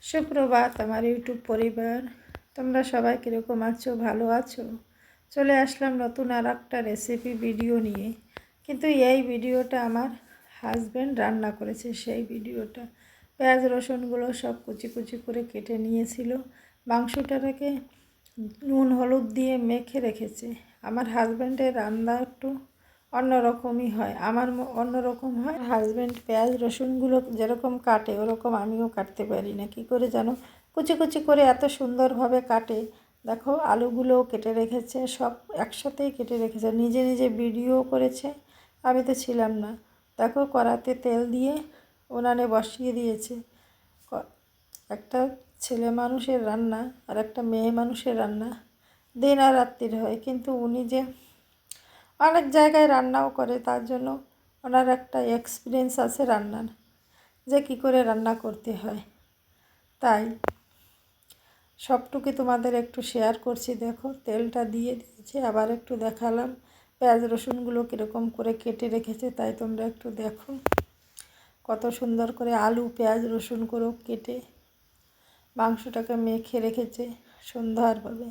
সুপ্রভাত আমার ইউটিউব পরিবার, তোমরা সবাই কীরকম আছো? ভালো আছো? চলে আসলাম নতুন আর একটা রেসিপি ভিডিও নিয়ে। কিন্তু এই ভিডিওটা আমার হাজব্যান্ড রান্না করেছে। সেই ভিডিওটা পেঁয়াজ রসুনগুলো সব কুচি কুচি করে কেটে নিয়েছিল, মাংসটাকে নুন হলুদ দিয়ে মেখে রেখেছে। আমার হাজব্যান্ডের রান্না একটু অন্যরকমই হয়, আমার অন্যরকম হয়। হাজব্যান্ড পেঁয়াজ রসুনগুলো যেরকম কাটে ওরকম আমিও কাটতে পারি না। কী করে জানো? কুচি কুচি করে এত সুন্দরভাবে কাটে। দেখো আলুগুলোও কেটে রেখেছে, সব একসাথেই কেটে রেখেছে, নিজে নিজে ভিডিও করেছে, আমি তো ছিলাম না। দেখো কড়াতে তেল দিয়ে উনানে বসিয়ে দিয়েছে। একটা ছেলে মানুষের রান্না আর একটা মেয়ে মানুষের রান্না দিন আর রাত্রির হয়, কিন্তু উনি যে অনেক জায়গায় রান্নাও করে, তার জন্য ওনার একটা এক্সপিরিয়েন্স আছে রান্নার, যে কী করে রান্না করতে হয়। তাই সবটুকু তোমাদের একটু শেয়ার করছি। দেখো তেলটা দিয়ে দিয়েছে, আবার একটু দেখালাম পেঁয়াজ রসুনগুলো কীরকম করে কেটে রেখেছে, তাই তোমরা একটু দেখো কত সুন্দর করে আলু পেঁয়াজ রসুন করেও কেটে মাংসটাকে মেখে রেখেছে সুন্দরভাবে,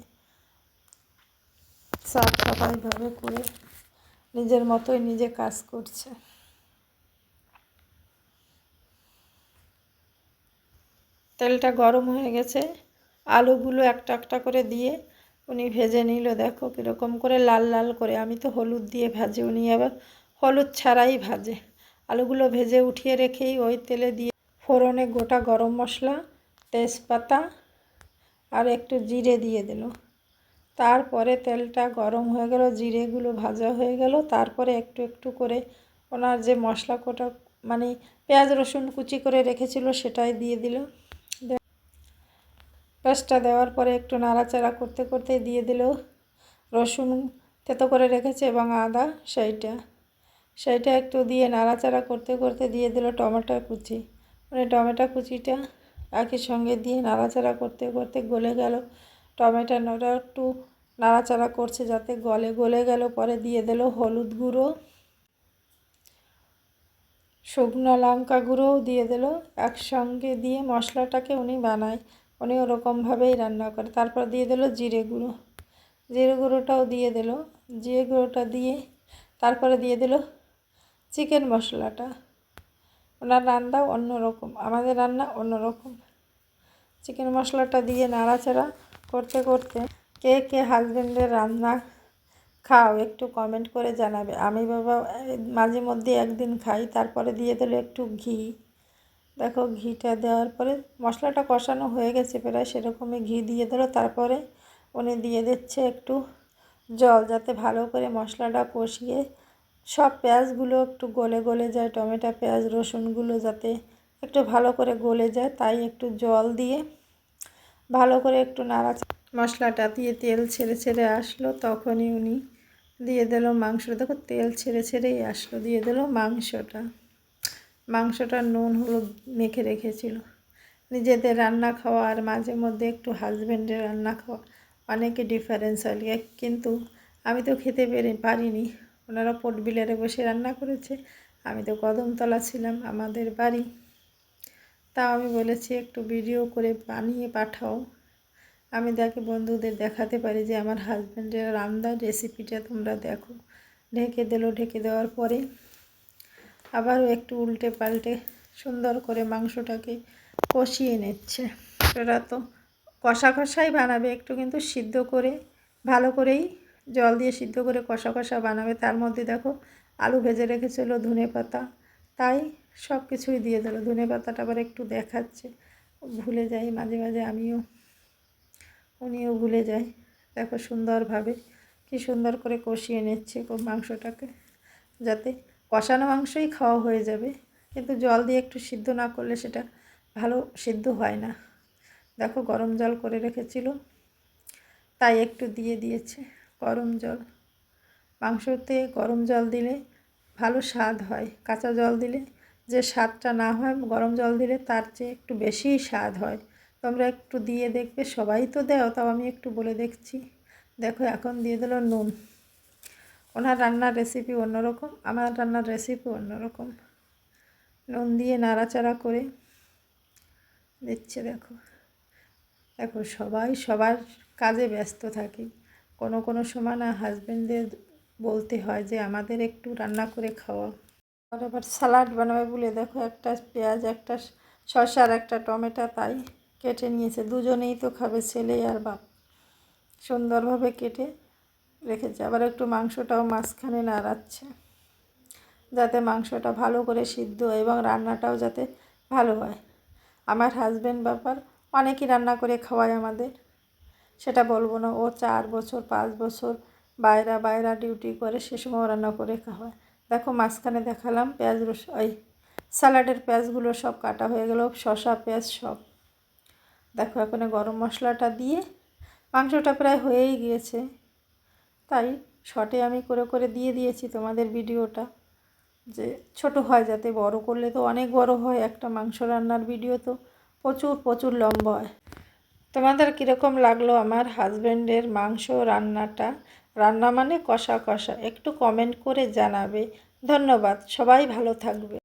সাফ সাফাইভাবে করে নিজের মতোই নিজে কাজ করছে। তেলটা গরম হয়ে গেছে, আলুগুলো একটা একটা করে দিয়ে উনি ভেজে নিল। দেখো কীরকম করে লাল লাল করে, আমি তো হলুদ দিয়ে ভাজি, উনি আবার হলুদ ছাড়াই ভাজে। আলুগুলো ভেজে উঠিয়ে রেখেই ওই তেলে দিয়ে ফোড়নে গোটা গরম মশলা, তেজপাতা আর একটু জিরে দিয়ে দিল। তারপরে তেলটা গরম হয়ে গেল, জিরেগুলো ভাজা হয়ে গেল, তারপরে একটু একটু করে ওনার যে মশলা কোটা মানে পেঁয়াজ রসুন কুচি করে রেখেছিল সেটাই দিয়ে দিল। পেঁয়াজটা দেওয়ার পরে একটু নাড়াচাড়া করতে করতে দিয়ে দিল রসুন থেতো করে রেখেছে এবং আদা, সেইটা একটু দিয়ে নাড়াচাড়া করতে করতে দিয়ে দিল টমেটো কুচি। মানে টমেটো কুচিটা একই সঙ্গে দিয়ে নাড়াচাড়া করতে করতে গলে গেল। টমেটোটা একটু নাড়াচাড়া করছে যাতে গলে গেল, পরে দিয়ে দিল হলুদ গুঁড়ো, শুকনো লঙ্কা গুঁড়োও দিয়ে দিল। একসঙ্গে দিয়ে মশলাটাকে উনি বানায়, উনি ওরকমভাবেই রান্না করে। তারপর দিয়ে দিল জিরে গুঁড়োটাও দিয়ে দিল। জিরে গুঁড়োটা দিয়ে তারপরে দিয়ে দিল চিকেন মশলাটা। ওনার রান্নাও অন্যরকম, আমাদের রান্না অন্যরকম। চিকেন মশলাটা দিয়ে নাড়াচাড়া করতে করতে কে কে হাজব্যান্ডের রান্না খাও একটু কমেন্ট করে জানাবে। আমি বাবা মাঝে মধ্যে একদিন খাই। তারপরে দিয়ে দিল একটু ঘি। দেখো ঘিটা দেওয়ার পরে মশলাটা কষানো হয়ে গেছে প্রায়, সেরকমই ঘি দিয়ে দিল। তারপরে উনি দিয়ে দিচ্ছে একটু জল, যাতে ভালো করে মশলাটা কষিয়ে সব পেঁয়াজগুলো একটু গলে যায়, টমেটো পেঁয়াজ রসুনগুলো যাতে একটু ভালো করে গলে যায়, তাই একটু জল দিয়ে ভালো করে একটু মশলাটা দিয়ে তেল ছেড়ে আসলো, তখনই উনি দিয়ে দিল মাংস। দেখো তেল ছেড়েই আসলো, দিয়ে দিল মাংসটা নুন হলুদ মেখে রেখেছিল। নিজেদের রান্না খাওয়া আর মাঝে মধ্যে একটু হাজব্যান্ডের রান্না খাওয়া অনেকে ডিফারেন্স হয়, কিন্তু আমি তো খেতে পারিনি। ওনারা পোর্টবিলারে বসে রান্না করেছে, আমি তো কদমতলা ছিলাম আমাদের বাড়ি। তাও আমি বলেছি একটু ভিডিও করে বানিয়ে পাঠাও, আমি বন্ধুদের দেখাতে পারি যে আমার হাজব্যান্ডের রান্নার রেসিপিটা তোমরা দেখো। ঢেকে দেওয়ার পরে আবারও একটু উল্টে পাল্টে সুন্দর করে মাংসটাকে কষিয়ে নিচ্ছে। ওরা তো কষাই বানাবে, একটু কিন্তু সিদ্ধ করে ভালো করেই জল দিয়ে সিদ্ধ করে কষা বানাবে। তার মধ্যে দেখো আলু ভেজে রেখেছিল, ধনেপাতা, তাই সব কিছুই দিয়ে দিল। ধনেপাতাটা আবার একটু দেখাচ্ছে, ভুলে যাই মাঝে মাঝে উনিও ভুলে যায়। দেখো সুন্দরভাবে কি সুন্দর করে কষিয়ে নিচ্ছে মাংসটাকে, যাতে কষানো মাংসই খাওয়া হয়ে যাবে, কিন্তু জল দিয়ে একটু সিদ্ধ না করলে সেটা ভালো সিদ্ধ হয় না। দেখো গরম জল করে রেখেছিল, তাই একটু দিয়ে দিয়েছে গরম জল। মাংসতে গরম জল দিলে ভালো স্বাদ হয়, কাঁচা জল দিলে যে স্বাদটা না হয় গরম জল দিলে তার চেয়ে একটু বেশিই স্বাদ হয়। তোমরা একটু দিয়ে দেখবে, সবাই তো দেও, তাও আমি একটু বলে দেখছি। দেখো এখন দিয়ে দিল নুন। ওনার রান্নার রেসিপি অন্যরকম, আমার রান্নার রেসিপি অন্যরকম। নুন দিয়ে নাড়াচাড়া করে দিচ্ছে। দেখো দেখো সবাই সবার কাজে ব্যস্ত থাকি, কোনো সময় না হাজব্যান্ডদের বলতে হয় যে আমাদের একটু রান্না করে খাওয়া। আর আবার স্যালাড বানাবে বলে দেখো একটা পেঁয়াজ, একটা শসা আর একটা টমেটো তাই কেটে নিয়েছে। দুজনেই তো খাবে, ছেলে আর বাপ। সুন্দরভাবে কেটে রেখেছে। আবার একটু মাংসটাও মাঝখানে নাড়াচ্ছে যাতে মাংসটা ভালো করে সিদ্ধ হয় এবং রান্নাটাও যাতে ভালো হয়। আমার হাজব্যান্ড ব্যাপার অনেকই রান্না করে খাওয়ায় আমাদের, সেটা বলবো না। ও 4 বছর 5 বছর বাইরা ডিউটি করে, সে সময় রান্না করে খাওয়ায়। দেখো মাঝখানে দেখালাম পেঁয়াজ ওই স্যালাডের পেঁয়াজগুলো সব কাটা হয়ে গেল, শসা পেঁয়াজ সব। দেখো এখন গরম মশলাটা দিয়ে মাংসটা প্রায় হয়েই গিয়েছে, তাই শর্টে আমি করে দিয়ে দিয়েছি তোমাদের ভিডিওটা, যে ছোট হয় যাতে, বড় করলে তো অনেক বড় হয়। একটা মাংস রান্নার ভিডিও তো প্রচুর লম্বা হয়। তোমাদের কীরকম লাগলো আমার হাজব্যান্ডের মাংস রান্নাটা? রান্না মানে কষা, একটু কমেন্ট করে জানাবে। ধন্যবাদ, সবাই ভালো থাকবে।